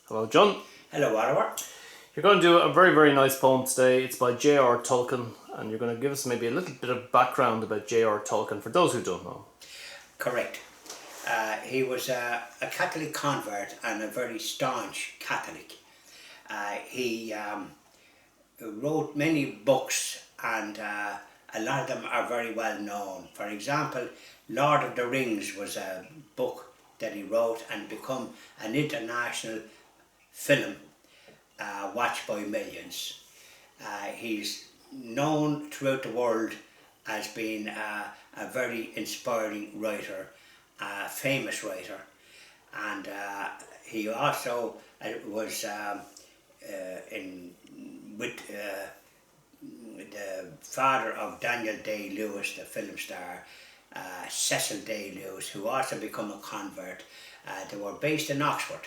Hello, John. Hello, Oliver. You're going to do a very, very nice poem today. It's by J.R. Tolkien, and you're going to give us maybe a little bit of background about J.R. Tolkien for those who don't know. Correct. He was a Catholic convert and a very staunch Catholic. He wrote many books, and a lot of them are very well known. For example, Lord of the Rings was a book that he wrote and become an international film watched by millions. He's known throughout the world as being a very inspiring writer, a famous writer, and he also was with the father of Daniel Day-Lewis, the film star, Cecil Day-Lewis, who also became a convert. They were based in Oxford,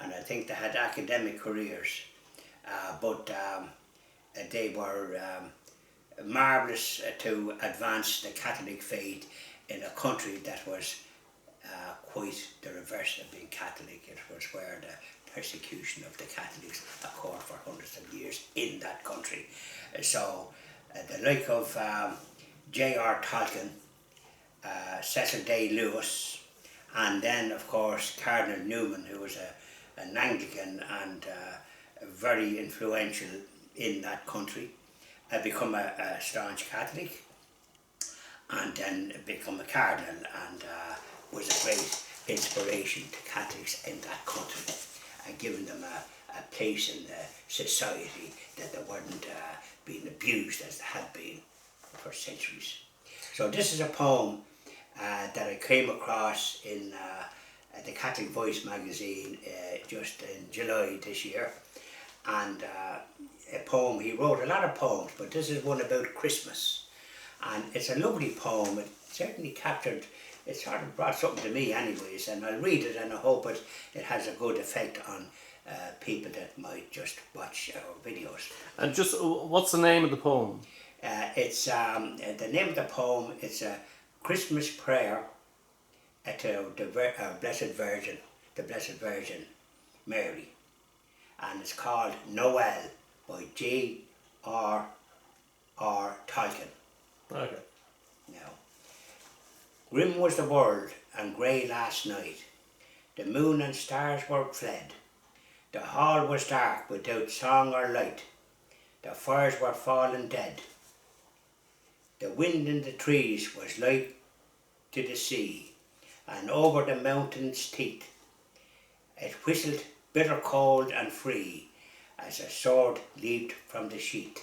and I think they had academic careers, but they were marvellous to advance the Catholic faith in a country that was quite the reverse of being Catholic. It was where the persecution of the Catholics occurred for hundreds of years in that country. So the like of J.R. Tolkien, Cecil Day-Lewis, and then of course Cardinal Newman, who was an Anglican and very influential in that country, become a staunch Catholic, and then become a cardinal, and was a great inspiration to Catholics in that country, and giving them a place in the society that they weren't being abused as they had been for centuries. So this is a poem that I came across in the Catholic Voice magazine just in July this year, and a poem. He wrote a lot of poems, but this is one about Christmas, and it's a lovely poem. It certainly captured, it sort of brought something to me anyways, and I'll read it, and I hope it has a good effect on people that might just watch our videos. And just, what's the name of the poem? It's the name of the poem. It's a Christmas prayer to the Blessed Virgin, the Blessed Virgin Mary, and it's called Noel by J.R. Tolkien. Okay. Now, grim was the world and grey last night. The moon and stars were fled. The hall was dark without song or light. The fires were fallen dead. The wind in the trees was like to the sea, and over the mountain's teeth it whistled bitter cold and free as a sword leaped from the sheath.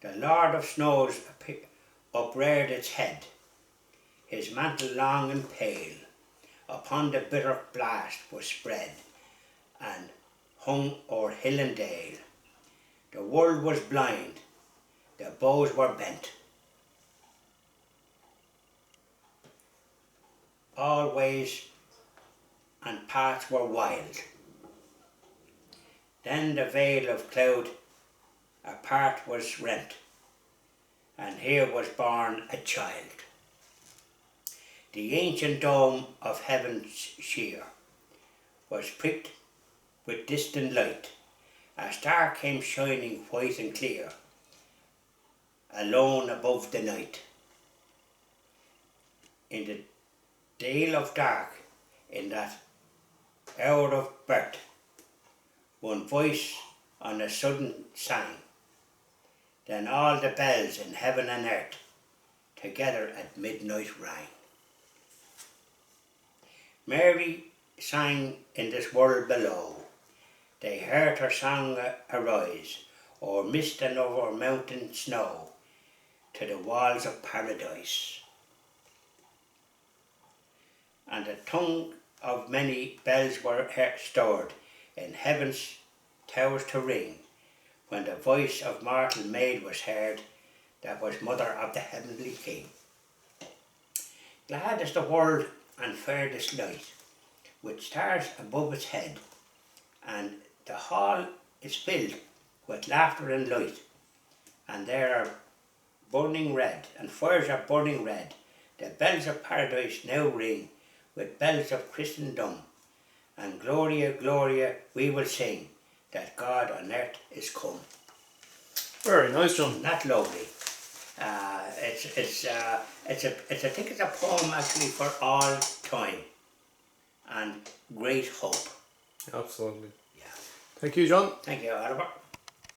The Lord of Snows upreared its head, his mantle long and pale upon the bitter blast was spread, and hung o'er hill and dale. The world was blind, the bows were bent. All ways and paths were wild. Then the veil of cloud apart was rent, and here was born a child. The ancient dome of heaven's sheer was pricked with distant light. A star came shining white and clear, alone above the night. In the dale of dark, in that hour of birth, one voice on a sudden sang. Then all the bells in heaven and earth together at midnight rang. Mary sang in this world below. They heard her song arise o'er mist and over mountain snow to the walls of paradise. And the tongue of many bells were stored in heaven's towers to ring, when the voice of mortal maid was heard, that was mother of the heavenly King. Glad is the world and fair this light, with stars above its head, and the hall is filled with laughter and light, and there are burning red, and fires are burning red. The bells of paradise now ring with bells of Christendom, and Gloria, Gloria, we will sing that God on earth is come. Very nice, John. Isn't that lovely? I think it's a poem actually for all time and great hope. Absolutely. Yeah. Thank you, John. Thank you, Oliver.